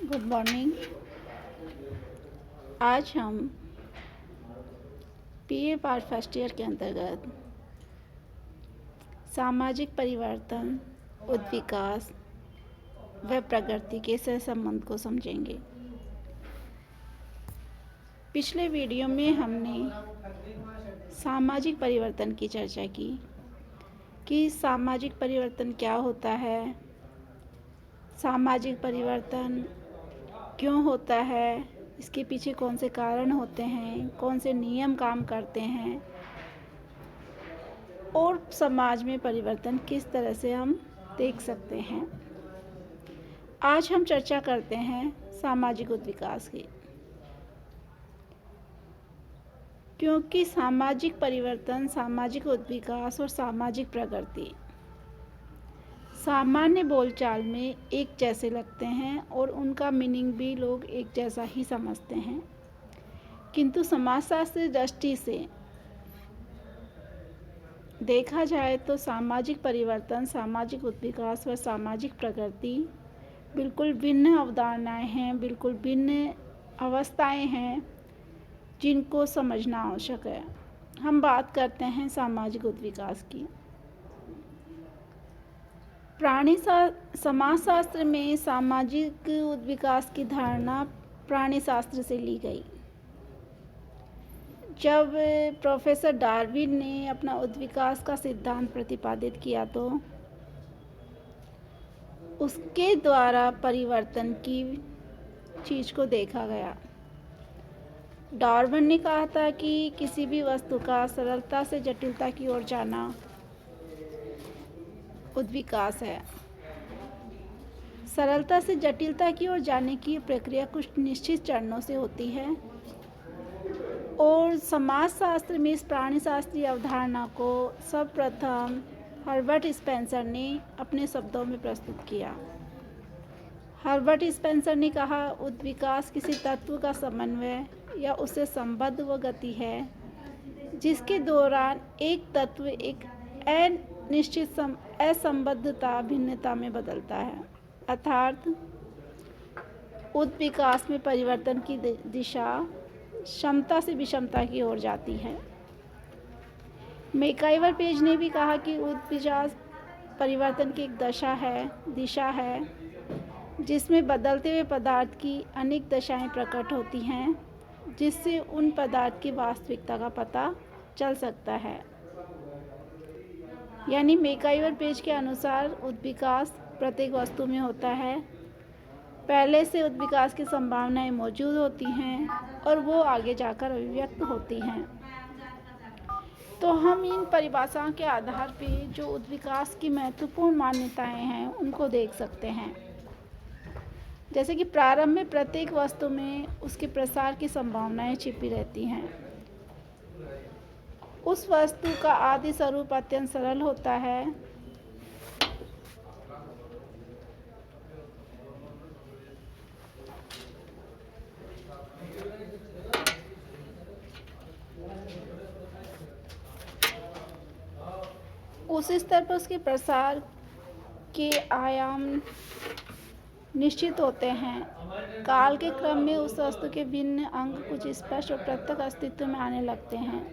Good morning. आज हम पीए part first year के अंतर्गत सामाजिक परिवर्तन, उद्विकास व प्रगति के सहसंबंध को समझेंगे। पिछले वीडियो में हमने सामाजिक परिवर्तन की चर्चा की कि सामाजिक परिवर्तन क्या होता है, सामाजिक परिवर्तन क्यों होता है, इसके पीछे कौन से कारण होते हैं, कौन से नियम काम करते हैं और समाज में परिवर्तन किस तरह से हम देख सकते हैं। आज हम चर्चा करते हैं सामाजिक उद्विकास की, क्योंकि सामाजिक परिवर्तन, सामाजिक उद्विकास और सामाजिक प्रगति सामान्य बोलचाल में एक जैसे लगते हैं और उनका मीनिंग भी लोग एक जैसा ही समझते हैं, किंतु समाजशास्त्री दृष्टि से देखा जाए तो सामाजिक परिवर्तन, सामाजिक उद्विकास व सामाजिक प्रगति बिल्कुल भिन्न अवधारणाएं हैं, बिल्कुल भिन्न अवस्थाएं हैं जिनको समझना आवश्यक है। हम बात करते हैं सामाजिक उद्विकास की। समाजशास्त्र में सामाजिक उद्विकास की धारणा प्राणी शास्त्र से ली गई। जब प्रोफेसर डार्विन ने अपना उद्विकास का सिद्धांत प्रतिपादित किया तो उसके द्वारा परिवर्तन की चीज़ को देखा गया। डार्विन ने कहा था कि किसी भी वस्तु का सरलता से जटिलता की ओर जाना उद्विकास है। सरलता से जटिलता की ओर जाने की प्रक्रिया कुछ निश्चित चरणों से होती है और समाजशास्त्र में इस प्राणीशास्त्रीय अवधारणा को सर्वप्रथम हर्बर्ट स्पेंसर ने अपने शब्दों में प्रस्तुत किया। हर्बर्ट स्पेंसर ने कहा, उद्विकास किसी तत्व का समन्वय या उससे संबद्ध वो गति है जिसके दौरान एक तत्व एक अनिश्चित असंबद्धता भिन्नता में बदलता है। अर्थात उद्विकास में परिवर्तन की दिशा क्षमता से विषमता की ओर जाती है। मैकाइवर पेज ने भी कहा कि उद्विकास परिवर्तन की एक दिशा है जिसमें बदलते हुए पदार्थ की अनेक दशाएं प्रकट होती हैं, जिससे उन पदार्थ की वास्तविकता का पता चल सकता है। यानी मैकाइवर पेज के अनुसार उद्विकास प्रत्येक वस्तु में होता है। पहले से उद्विकास की संभावनाएं मौजूद होती हैं और वो आगे जाकर अभिव्यक्त होती हैं। तो हम इन परिभाषाओं के आधार पे जो उद्विकास की महत्वपूर्ण मान्यताएं हैं उनको देख सकते हैं। जैसे कि प्रारंभ में प्रत्येक वस्तु में उसके प्रसार की संभावनाएं छिपी रहती हैं। उस वस्तु का आदि स्वरूप अत्यंत सरल होता है। उस स्तर पर उसके प्रसार के आयाम निश्चित होते हैं। काल के क्रम में उस वस्तु के भिन्न अंग कुछ स्पष्ट और प्रत्यक्ष अस्तित्व में आने लगते हैं।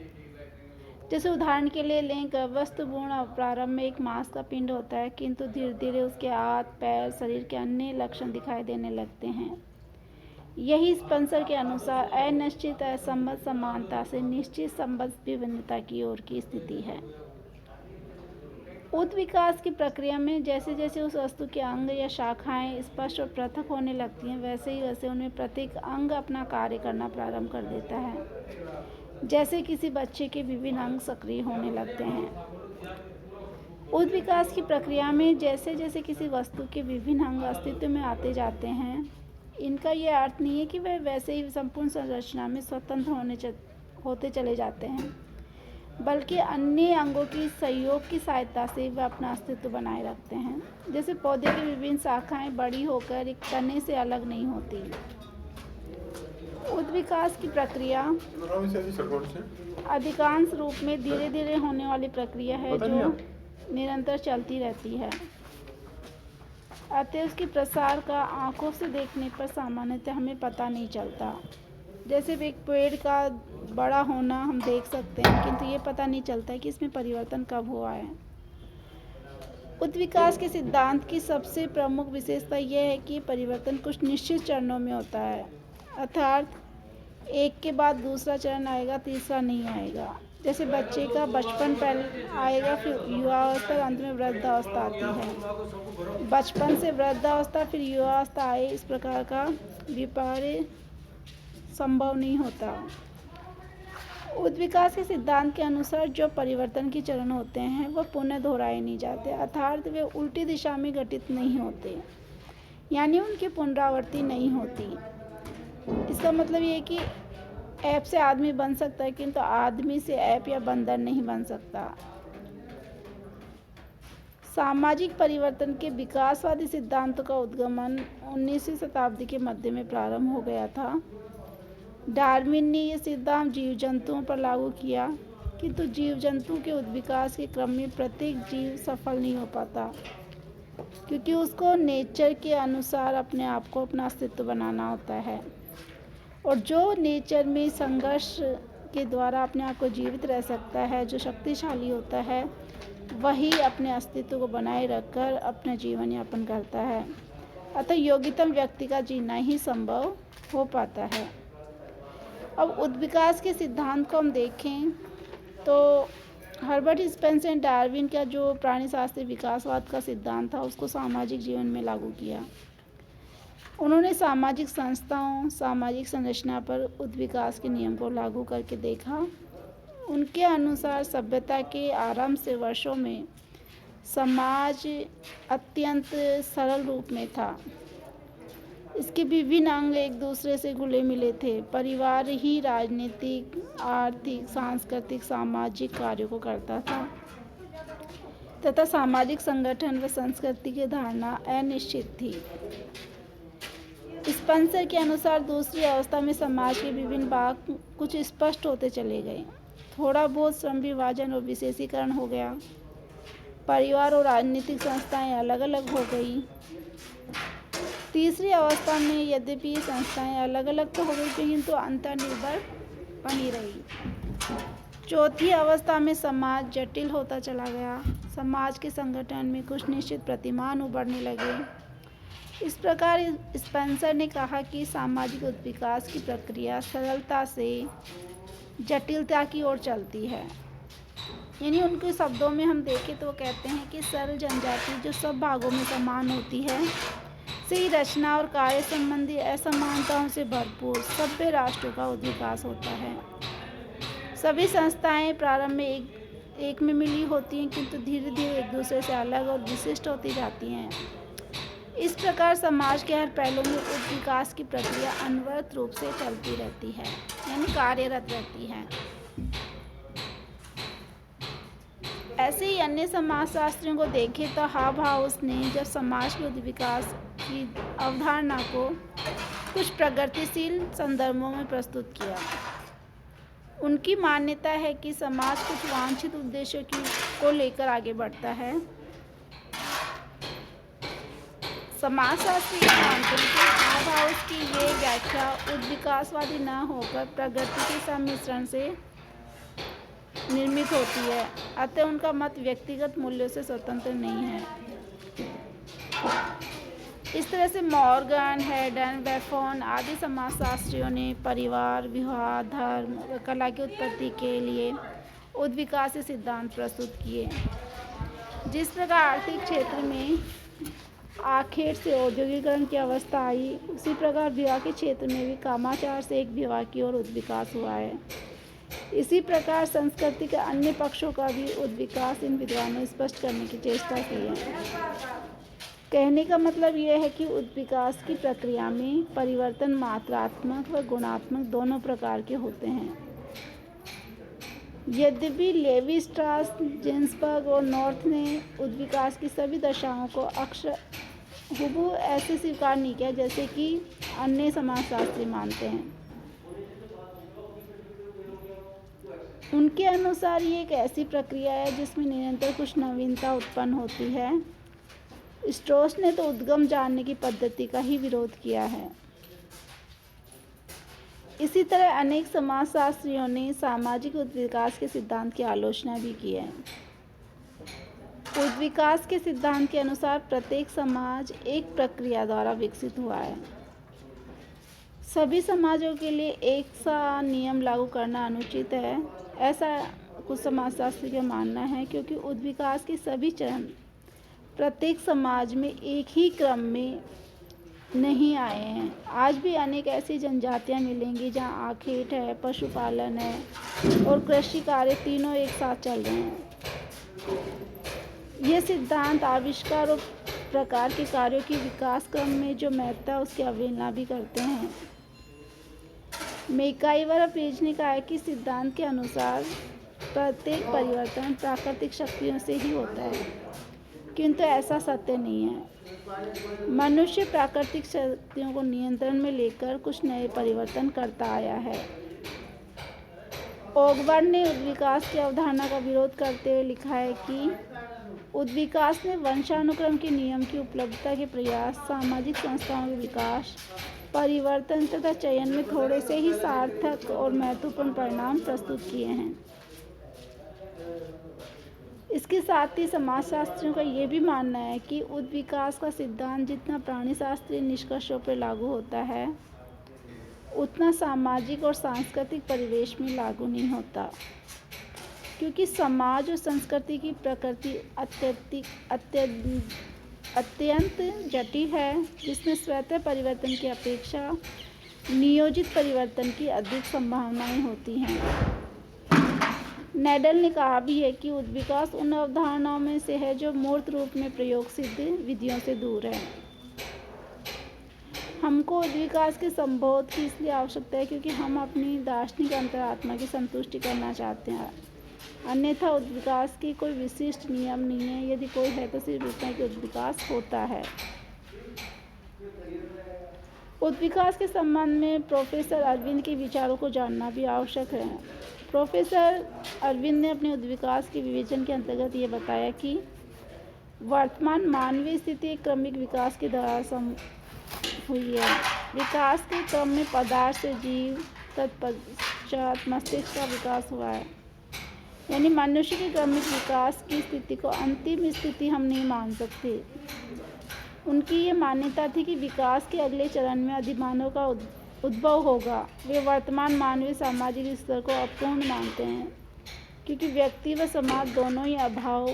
जैसे उदाहरण के लिए लें, वस्तुपूर्ण प्रारंभ में एक मांस का पिंड होता है, किंतु धीरे धीरे उसके हाथ, पैर, शरीर के अन्य लक्षण दिखाई देने लगते हैं। यही स्पेंसर के अनुसार अनिश्चित असंबद्ध समानता से निश्चित संबद्ध विभिन्नता की ओर की स्थिति है। उद्विकास की प्रक्रिया में जैसे जैसे उस वस्तु के अंग या शाखाएं स्पष्ट और पृथक होने लगती हैं, वैसे उनमें प्रत्येक अंग अपना कार्य करना प्रारंभ कर देता है। जैसे किसी बच्चे के विभिन्न अंग सक्रिय होने लगते हैं। उद्विकास की प्रक्रिया में जैसे जैसे किसी वस्तु के विभिन्न अंग अस्तित्व में आते जाते हैं, इनका यह अर्थ नहीं है कि वह वैसे ही संपूर्ण संरचना में स्वतंत्र होते चले जाते हैं, बल्कि अन्य अंगों की सहयोग की सहायता से वे अपना अस्तित्व बनाए रखते हैं। जैसे पौधे की विभिन्न शाखाएं बड़ी होकर एक तने से अलग नहीं होती। उद्विकास की प्रक्रिया अधिकांश रूप में धीरे धीरे होने वाली प्रक्रिया है जो निरंतर चलती रहती है। अतः उसके प्रसार का आंखों से देखने पर सामान्यतः हमें पता नहीं चलता। जैसे एक पेड़ का बड़ा होना हम देख सकते हैं, किंतु ये पता नहीं चलता है कि इसमें परिवर्तन कब हुआ है। उत्विकास के सिद्धांत की सबसे प्रमुख विशेषता यह है कि परिवर्तन कुछ निश्चित चरणों में होता है, अर्थात एक के बाद दूसरा चरण आएगा, तीसरा नहीं आएगा। जैसे बच्चे का बचपन पहले आएगा, फिर युवावस्था, अंत में वृद्धावस्था आती है। बचपन से वृद्धावस्था फिर युवावस्था आए, इस प्रकार का विपर्य संभव नहीं होता। उत्विकास के सिद्धांत के अनुसार जो परिवर्तन के चरण होते हैं वह पुनः दोहराए नहीं जाते, अर्थात वे उल्टी दिशा में घटित नहीं होते, यानी उनकी पुनरावृत्ति नहीं होती। इसका मतलब ये है कि ऐप से आदमी बन सकता है, किंतु आदमी से ऐप या बंदर नहीं बन सकता। सामाजिक परिवर्तन के विकासवादी सिद्धांतों का उद्गमन 19वीं शताब्दी के मध्य में प्रारंभ हो गया था। डार्विन ने यह सिद्धांत जीव जंतुओं पर लागू किया, किंतु जीव जंतु के उत्विकास के क्रम में प्रत्येक जीव सफल नहीं हो पाता, क्योंकि उसको नेचर के अनुसार अपने आप को अपना अस्तित्व बनाना होता है। और जो नेचर में संघर्ष के द्वारा अपने आप को जीवित रह सकता है, जो शक्तिशाली होता है, वही अपने अस्तित्व को बनाए रखकर अपना जीवन यापन करता है। अतः योग्यतम व्यक्ति का जीना ही संभव हो पाता है। अब उत्विकास के सिद्धांत को हम देखें तो हर्बर्ट स्पेंसर ने डार्विन का जो प्राणी शास्त्र विकासवाद का सिद्धांत था उसको सामाजिक जीवन में लागू किया। उन्होंने सामाजिक संस्थाओं, सामाजिक संरचना पर उत्विकास के नियम को लागू करके देखा। उनके अनुसार सभ्यता के आरंभ से वर्षों में समाज अत्यंत सरल रूप में था। इसके विभिन्न अंग एक दूसरे से घुले मिले थे। परिवार ही राजनीतिक, आर्थिक, सांस्कृतिक, सामाजिक कार्यों को करता था तथा सामाजिक संगठन व संस्कृति की धारणा अनिश्चित थी। स्पेंसर के अनुसार दूसरी अवस्था में समाज के विभिन्न भाग कुछ स्पष्ट होते चले गए। थोड़ा बहुत श्रम विभाजन और विशेषीकरण हो गया। परिवार और राजनीतिक संस्थाएं अलग अलग हो गई। तीसरी अवस्था में यद्यपि ये संस्थाएं अलग अलग तो हो गई किंतु अंतर्निर्भर बनी रही। चौथी अवस्था में समाज जटिल होता चला गया। समाज के संगठन में कुछ निश्चित प्रतिमान उभरने लगे। इस प्रकार स्पेंसर ने कहा कि सामाजिक उत्विकास की प्रक्रिया सरलता से जटिलता की ओर चलती है। यानी उनके शब्दों में हम देखें तो वो कहते हैं कि सरल जनजाति जो सब भागों में समान होती है, से रचना और कार्य संबंधी असमानताओं से भरपूर सभ्य राष्ट्रों का उत्विकास होता है। सभी संस्थाएं प्रारंभ में एक में मिली होती हैं, किंतु धीरे धीरे एक दूसरे से अलग और विशिष्ट होती जाती हैं। इस प्रकार समाज के हर पहलू में उत्विकास की प्रक्रिया अनवरत रूप से चलती रहती है, यानी कार्यरत रहती है। ऐसे ही अन्य समाजशास्त्रियों को देखें तो हाउस ने जब समाज के उत्विकास की अवधारणा को कुछ प्रगतिशील संदर्भों में प्रस्तुत किया। उनकी मान्यता है कि समाज कुछ वांछित उद्देश्यों को लेकर आगे बढ़ता है। समाजशास्त्री मानते हैं कि हाउस की ये व्याख्या उत्विकासवादी न होकर प्रगति के सम्मिश्रण से निर्मित होती है। अतः उनका मत व्यक्तिगत मूल्यों से स्वतंत्र नहीं है। इस तरह से मॉर्गन, हेडन, वेफोन आदि समाजशास्त्रियों ने परिवार, विवाह, धर्म व कला की उत्पत्ति के लिए उत्विकास के सिद्धांत प्रस्तुत किए। जिस प्रकार आर्थिक क्षेत्र में आखिर से औद्योगिकरण की अवस्था आई, उसी प्रकार विवाह के क्षेत्र में भी कामाचार से एक विवाह की ओर उत्विकास हुआ है। इसी प्रकार संस्कृति के अन्य पक्षों का भी उत्विकास इन विद्वानों ने स्पष्ट करने की चेष्टा की है। कहने का मतलब यह है कि उत्विकास की प्रक्रिया में परिवर्तन मात्रात्मक व गुणात्मक दोनों प्रकार के होते हैं। यद्यपि लेवी स्ट्रास, जिन्सबर्ग और नॉर्थ ने उत्विकास की सभी दशाओं को अक्षर हुबहू ऐसे स्वीकार नहीं किया जैसे कि अन्य समाजशास्त्री मानते हैं। उनके अनुसार ये एक ऐसी प्रक्रिया है जिसमें निरंतर कुछ नवीनता उत्पन्न होती है। स्ट्रॉस ने तो उद्गम जानने की पद्धति का ही विरोध किया है। इसी तरह अनेक समाजशास्त्रियों ने सामाजिक उद्विकास के सिद्धांत की आलोचना भी की है। उद्विकास के सिद्धांत के अनुसार प्रत्येक समाज एक प्रक्रिया द्वारा विकसित हुआ है। सभी समाजों के लिए एक सा नियम लागू करना अनुचित है, ऐसा कुछ समाजशास्त्री का मानना है, क्योंकि उद्विकास के सभी चरण प्रत्येक समाज में एक ही क्रम में नहीं आए हैं। आज भी अनेक ऐसी जनजातियां मिलेंगी जहां आखेट है, पशुपालन है और कृषि कार्य तीनों एक साथ चल रहे हैं। यह सिद्धांत आविष्कार और प्रकार के कार्यों की विकास क्रम में जो महत्ता है उसकी अवहेलना भी करते हैं। मैकाइवर और पेज ने कहा है कि सिद्धांत के अनुसार प्रत्येक परिवर्तन प्राकृतिक शक्तियों से ही होता है, किंतु ऐसा सत्य नहीं है। मनुष्य प्राकृतिक शक्तियों को नियंत्रण में लेकर कुछ नए परिवर्तन करता आया है। ओगबर्न ने उद्विकास की अवधारणा का विरोध करते हुए लिखा है कि उद्विकास ने वंशानुक्रम के नियम की उपलब्धता के प्रयास, सामाजिक संस्थाओं के विकास, परिवर्तन तथा चयन में थोड़े से ही सार्थक और महत्वपूर्ण परिणाम प्रस्तुत किए हैं। इसके साथ ही समाजशास्त्रियों का ये भी मानना है कि उद्विकास का सिद्धांत जितना प्राणीशास्त्रीय निष्कर्षों पर लागू होता है, उतना सामाजिक और सांस्कृतिक परिवेश में लागू नहीं होता, क्योंकि समाज और संस्कृति की प्रकृति अत्यंत जटिल है, जिसमें स्वतः परिवर्तन की अपेक्षा नियोजित परिवर्तन की अधिक संभावनाएं होती हैं। नेडल ने कहा भी है कि उद्विकास उन अवधारणाओं में से है जो मूर्त रूप में प्रयोग सिद्ध विधियों से दूर है। हमको उद्विकास के संबोध की इसलिए आवश्यकता है क्योंकि हम अपनी दार्शनिक अंतरात्मा की संतुष्टि करना चाहते हैं। अन्यथा उद्विकास की कोई विशिष्ट नियम नहीं है, यदि कोई है तो सिर्फ इतना कि उद्विकास होता है। उद्विकास के संबंध में प्रोफेसर अरविंद के विचारों को जानना भी आवश्यक है। प्रोफेसर अरविंद ने अपने उद्विकास के विवेचन के अंतर्गत ये बताया कि वर्तमान मानवीय स्थिति एक क्रमिक विकास के दौरान हुई है। विकास के क्रम में पदार्थ से जीव, तत्पश्चात मस्तिष्क का विकास हुआ है। यानी मनुष्य के क्रमिक विकास की स्थिति को अंतिम स्थिति हम नहीं मान सकते। उनकी ये मान्यता थी कि विकास के अगले चरण में अधिमानव का उद्भव होगा। वे वर्तमान मानवीय सामाजिक स्तर को अपूर्ण मानते हैं, क्योंकि व्यक्ति व समाज दोनों ही अभाव,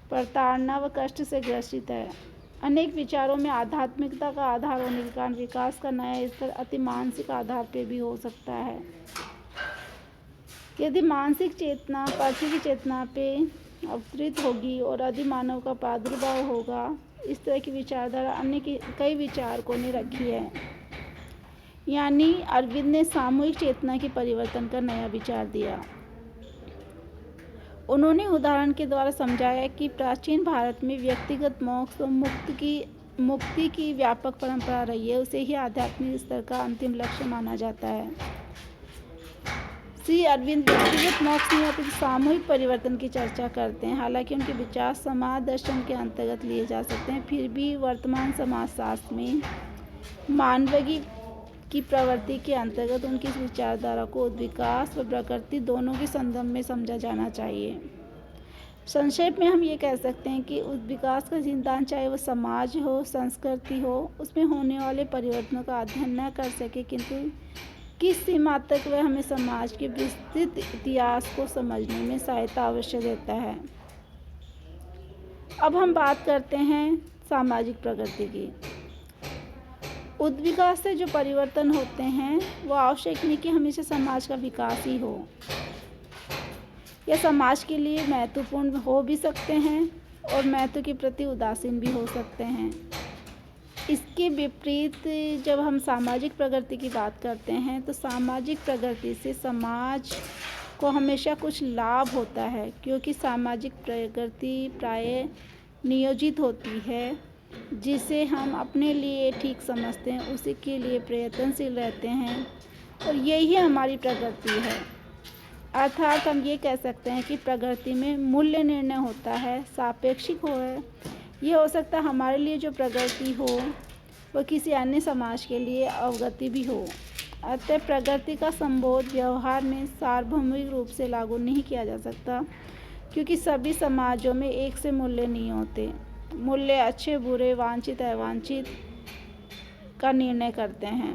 प्रताड़ना व कष्ट से ग्रसित है। अनेक विचारों में आध्यात्मिकता का आधार होने के कारण विकास का नया स्तर अति मानसिक आधार पर भी हो सकता है। यदि मानसिक चेतना पृथ्वी की चेतना पे अवतरित होगी और अधिमानव का प्रादुर्भाव होगा, इस तरह की विचारधारा अन्य कई विचारकों ने रखी है। यानी अरविंद ने सामूहिक चेतना के परिवर्तन का नया विचार दिया। उन्होंने उदाहरण के द्वारा समझाया कि प्राचीन भारत में व्यक्तिगत मोक्ष और मुक्ति की व्यापक परंपरा रही है, उसे ही आध्यात्मिक स्तर का अंतिम लक्ष्य माना जाता है। श्री अरविंद व्यक्तिगत मोक्ष नहीं होते सामूहिक परिवर्तन की चर्चा करते हैं। हालांकि उनके विचार समाज दर्शन के अंतर्गत लिए जा सकते हैं, फिर भी वर्तमान समाजशास्त्र में मानवीय की प्रवृत्ति के अंतर्गत उनकी इस विचारधारा को उद्विकास व प्रकृति दोनों के संदर्भ में समझा जाना चाहिए। संक्षेप में हम ये कह सकते हैं कि उद्विकास का सिद्धांत, चाहे वह समाज हो, संस्कृति हो, उसमें होने वाले परिवर्तनों का अध्ययन न कर सके, किंतु किस सीमा तक वह हमें समाज के विस्तृत इतिहास को समझने में सहायता अवश्य देता है। अब हम बात करते हैं सामाजिक प्रगति की। उद्विकास से जो परिवर्तन होते हैं वो आवश्यक नहीं कि हमेशा समाज का विकास ही हो, या समाज के लिए महत्वपूर्ण हो भी सकते हैं और महत्व के प्रति उदासीन भी हो सकते हैं। इसके विपरीत जब हम सामाजिक प्रगति की बात करते हैं तो सामाजिक प्रगति से समाज को हमेशा कुछ लाभ होता है, क्योंकि सामाजिक प्रगति प्रायः नियोजित होती है। जिसे हम अपने लिए ठीक समझते हैं उसी के लिए प्रयत्नशील रहते हैं, और यही हमारी प्रगति है। अर्थात हम ये कह सकते हैं कि प्रगति में मूल्य निर्णय होता है, सापेक्षिक हो है, ये हो सकता है हमारे लिए जो प्रगति हो वो किसी अन्य समाज के लिए अवगति भी हो। अतः प्रगति का संबोध व्यवहार में सार्वभौमिक रूप से लागू नहीं किया जा सकता, क्योंकि सभी समाजों में एक से मूल्य नहीं होते। मूल्य अच्छे बुरे, वांछित अवांछित का निर्णय करते हैं।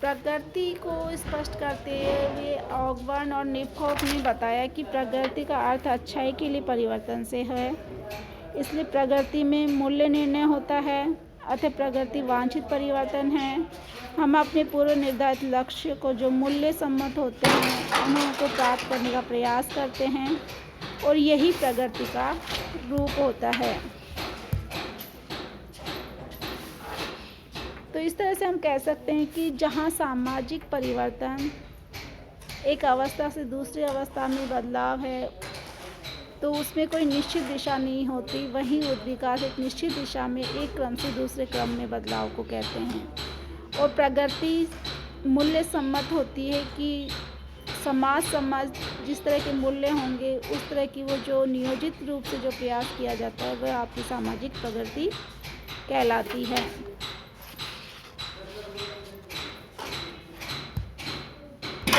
प्रगति को स्पष्ट करते हुए ऑगबर्न और निपहोफ ने बताया कि प्रगति का अर्थ अच्छाई के लिए परिवर्तन से है, इसलिए प्रगति में मूल्य निर्णय होता है। अतः प्रगति वांछित परिवर्तन है। हम अपने पूर्व निर्धारित लक्ष्य को जो मूल्य सम्मत होते हैं उनको प्राप्त करने का प्रयास करते हैं और यही प्रगति का रूप होता है। तो इस तरह से हम कह सकते हैं कि जहाँ सामाजिक परिवर्तन एक अवस्था से दूसरी अवस्था में बदलाव है, तो उसमें कोई निश्चित दिशा नहीं होती। वहीं विकास एक निश्चित दिशा में एक क्रम से दूसरे क्रम में बदलाव को कहते हैं। और प्रगति मूल्य सम्मत होती है कि समाज जिस तरह के मूल्य होंगे उस तरह की वो जो नियोजित रूप से जो प्रयास किया जाता है वह आपकी सामाजिक प्रगति कहलाती है।